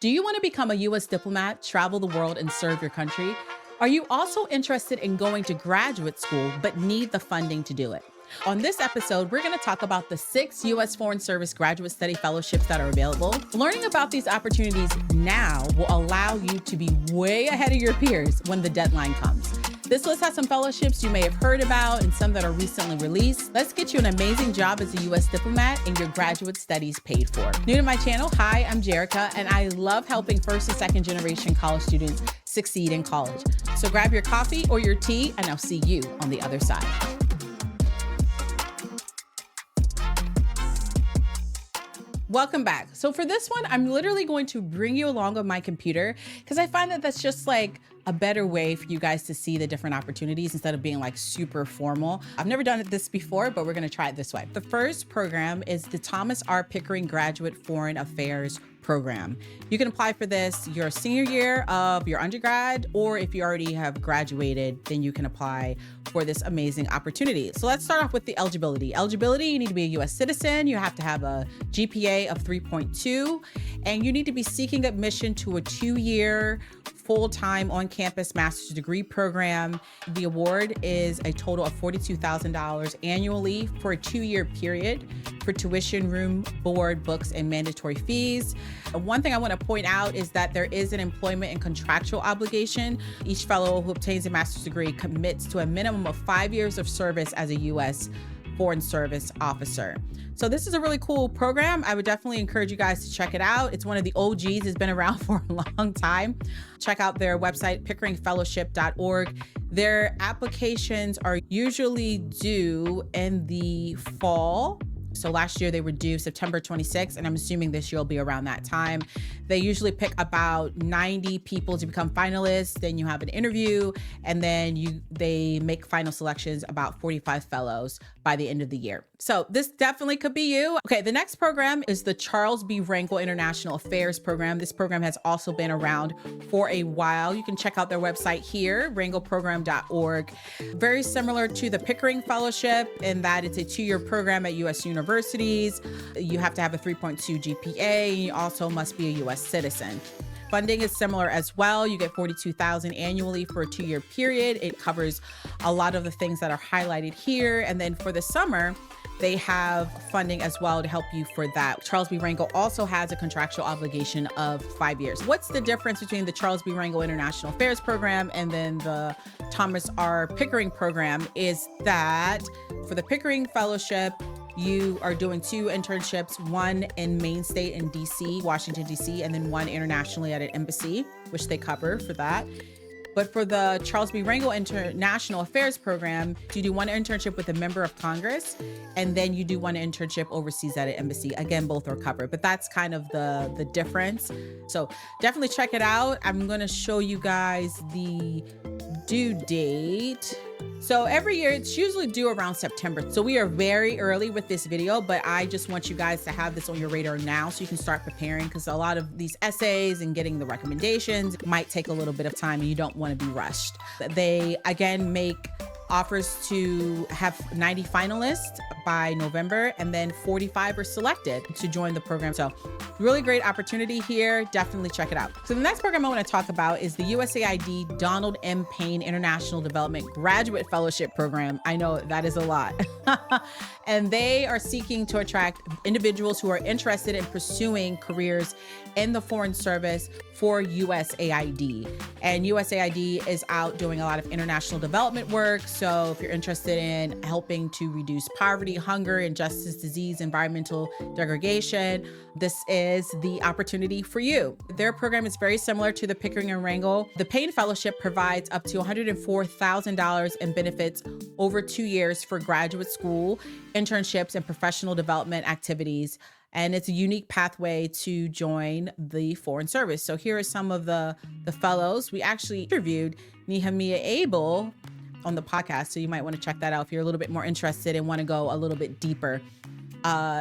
Do you want to become a U.S. diplomat, travel the world, and serve your country? Are you also interested in going to graduate school but need the funding to do it? On this episode, we're going to talk about the 6 U.S. Foreign Service Graduate Study Fellowships that are available. Learning about these opportunities now will allow you to be way ahead of your peers when the deadline comes. This list has some fellowships you may have heard about and some that are recently released. Let's get you an amazing job as a U.S. diplomat and your graduate studies paid for. New to my channel, hi, I'm Jerica, and I love helping first and second generation college students succeed in college. So grab your coffee or your tea, and I'll see you on the other side. Welcome back. So for this one, I'm literally going to bring you along on my computer because I find that that's just like a better way for you guys to see the different opportunities instead of being like super formal. I've never done this before, but we're going to try it this way. The first program is the Thomas R. Pickering Graduate Foreign Affairs Program. You can apply for this your senior year of your undergrad, or if you already have graduated, then you can apply for this amazing opportunity. So let's start off with the eligibility. Eligibility, you need to be a U.S. citizen. You have to have a GPA of 3.2, and you need to be seeking admission to a 2-year full-time on-campus master's degree program. The award is a total of $42,000 annually for a 2-year period for tuition, room, board, books, and mandatory fees. One thing I want to point out is that there is an employment and contractual obligation. Each fellow who obtains a master's degree commits to a minimum of 5 years of service as a U.S. Foreign Service officer. So this is a really cool program. I would definitely encourage you guys to check it out. It's one of the OGs. It's been around for a long time. Check out their website, pickeringfellowship.org. Their applications are usually due in the fall. So last year they were due September 26th, and I'm assuming this year will be around that time. They usually pick about 90 people to become finalists. Then you have an interview, and then they make final selections, about 45 fellows by the end of the year. So this definitely could be you. Okay, the next program is the Charles B. Rangel International Affairs Program. This program has also been around for a while. You can check out their website here, rangelprogram.org. Very similar to the Pickering Fellowship in that it's a 2-year program at U.S. universities. You have to have a 3.2 GPA. You also must be a U.S. citizen. Funding is similar as well. You get $42,000 annually for a 2-year period. It covers a lot of the things that are highlighted here. And then for the summer, they have funding as well to help you for that. Charles B. Rangel also has a contractual obligation of 5 years. What's the difference between the Charles B. Rangel International Affairs Program and then the Thomas R. Pickering Program is that for the Pickering Fellowship, you are doing 2 internships, one in Maine State in DC, Washington, DC, and then one internationally at an embassy, which they cover for that. But for the Charles B. Rangel International Affairs Program, you do one internship with a member of Congress, and then you do one internship overseas at an embassy. Again, both are covered, but that's kind of the difference. So definitely check it out. I'm gonna show you guys the due date. So every year it's usually due around September. So we are very early with this video, but I just want you guys to have this on your radar now so you can start preparing, because a lot of these essays and getting the recommendations might take a little bit of time and you don't want to be rushed. They again make offers to have 90 finalists by November, and then 45 are selected to join the program. So really great opportunity here. Definitely check it out. So the next program I want to talk about is the USAID Donald M. Payne International Development Graduate Fellowship Program. I know that is a lot. And they are seeking to attract individuals who are interested in pursuing careers in the Foreign Service for USAID. And USAID is out doing a lot of international development work. So if you're interested in helping to reduce poverty, hunger, injustice, disease, environmental degradation, this is the opportunity for you. Their program is very similar to the Pickering and Rangel. The Payne Fellowship provides up to $104,000 in benefits over 2 years for graduate school, internships, and professional development activities. And it's a unique pathway to join the Foreign Service. So here are some of the fellows. We actually interviewed Nehemiah Abel on the podcast, so you might want to check that out if you're a little bit more interested and want to go a little bit deeper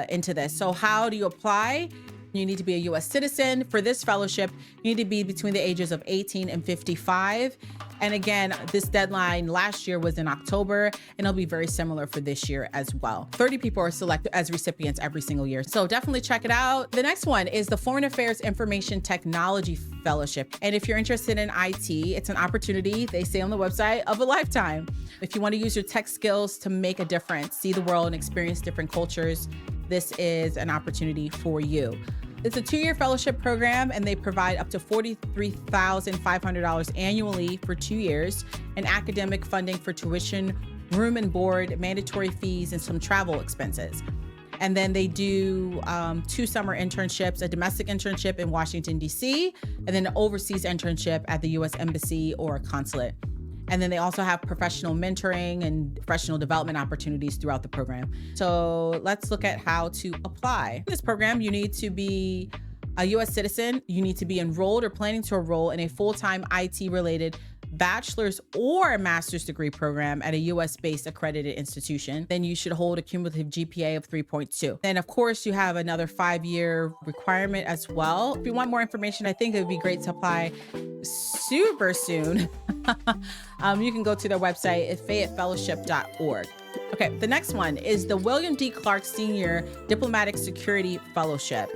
into this. So how do you apply? You need to be a US citizen. For this fellowship, you need to be between the ages of 18 and 55. And again, this deadline last year was in October, and it'll be very similar for this year as well. 30 people are selected as recipients every single year. So definitely check it out. The next one is the Foreign Affairs Information Technology Fellowship. And if you're interested in IT, it's an opportunity, they say on the website, of a lifetime. If you want to use your tech skills to make a difference, see the world and experience different cultures, this is an opportunity for you. It's a 2-year fellowship program, and they provide up to $43,500 annually for 2 years, and academic funding for tuition, room and board, mandatory fees, and some travel expenses. And then they do 2 summer internships, a domestic internship in Washington, D.C., and then an overseas internship at the U.S. Embassy or consulate. And then they also have professional mentoring and professional development opportunities throughout the program. So let's look at how to apply. In this program, you need to be a US citizen. You need to be enrolled or planning to enroll in a full-time IT-related bachelor's or a master's degree program at a US-based accredited institution. Then you should hold a cumulative GPA of 3.2. And of course, you have another 5-year requirement as well. If you want more information, I think it would be great to apply super soon. You can go to their website at fayettefellowship.org. Okay, the next one is the William D. Clark Senior Diplomatic Security Fellowship.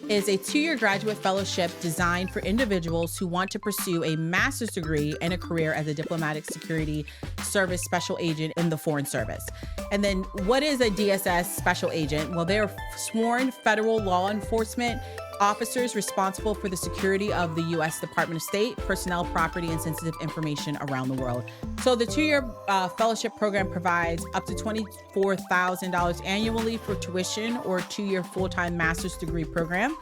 Is a 2-year graduate fellowship designed for individuals who want to pursue a master's degree and a career as a diplomatic security service special agent in the Foreign Service. And then what is a DSS special agent? Well, they're sworn federal law enforcement officers responsible for the security of the U.S. Department of State, personnel, property, and sensitive information around the world. So the 2-year fellowship program provides up to $24,000 annually for tuition or 2-year full-time master's degree program,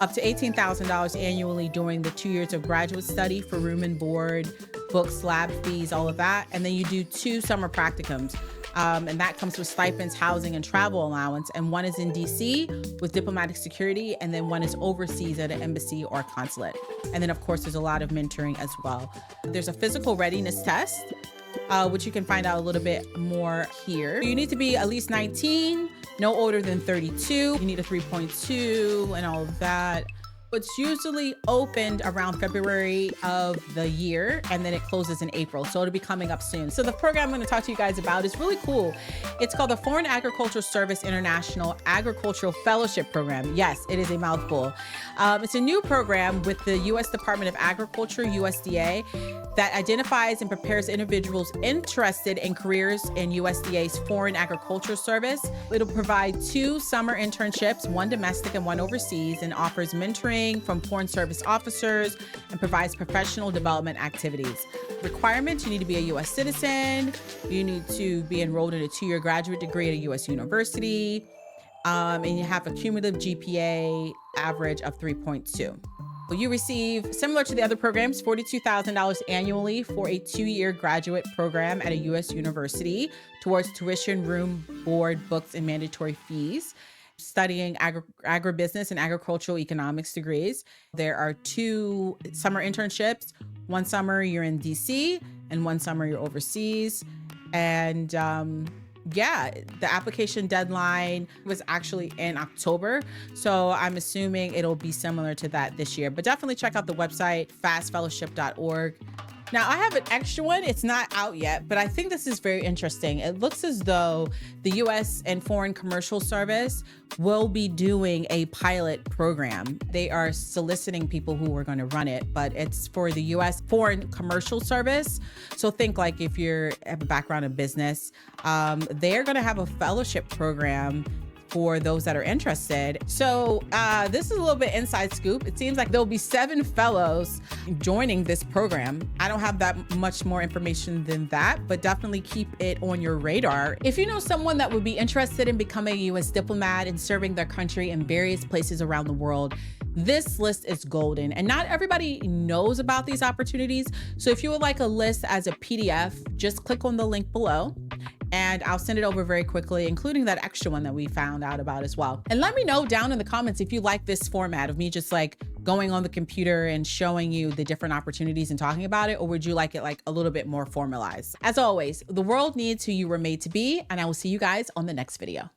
up to $18,000 annually during the 2 years of graduate study for room and board, books, lab fees, all of that. And then you do 2 summer practicums. And that comes with stipends, housing, and travel allowance. And one is in DC with diplomatic security, and then one is overseas at an embassy or consulate. And then, of course, there's a lot of mentoring as well. There's a physical readiness test, which you can find out a little bit more here. You need to be at least 19, no older than 32. You need a 3.2 and all of that. It's usually opened around February of the year, and then it closes in April. So it'll be coming up soon. So the program I'm going to talk to you guys about is really cool. It's called the Foreign Agricultural Service International Agricultural Fellowship Program. Yes, it is a mouthful. It's a new program with the U.S. Department of Agriculture, USDA, that identifies and prepares individuals interested in careers in USDA's Foreign Agriculture Service. It'll provide 2 summer internships, 1 domestic and 1 overseas, and offers mentoring from Foreign Service officers and provides professional development activities. Requirements: you need to be a U.S. citizen, you need to be enrolled in a 2-year graduate degree at a U.S. university, and you have a cumulative GPA average of 3.2. You receive, similar to the other programs, $42,000 annually for a 2-year graduate program at a U.S. university towards tuition, room, board, books, and mandatory fees. Studying agribusiness and agricultural economics degrees. There are 2 summer internships. 1 summer you're in DC and 1 summer you're overseas. And yeah, the application deadline was actually in October. So I'm assuming it'll be similar to that this year, but definitely check out the website, fastfellowship.org. Now I have an extra one. It's not out yet, but I think this is very interesting. It looks as though the U.S. and Foreign Commercial Service will be doing a pilot program. They are soliciting people who are going to run it, but it's for the U.S. Foreign Commercial Service. So think like if you have a background in business, they're going to have a fellowship program for those that are interested. So this is a little bit inside scoop. It seems like there'll be 7 fellows joining this program. I don't have that much more information than that, but definitely keep it on your radar. If you know someone that would be interested in becoming a U.S. diplomat and serving their country in various places around the world, this list is golden, and not everybody knows about these opportunities. So if you would like a list as a PDF, just click on the link below and I'll send it over very quickly, including that extra one that we found out about as well. And let me know down in the comments if you like this format of me just like going on the computer and showing you the different opportunities and talking about it, or would you like it like a little bit more formalized? As always, the world needs who you were made to be, and I will see you guys on the next video.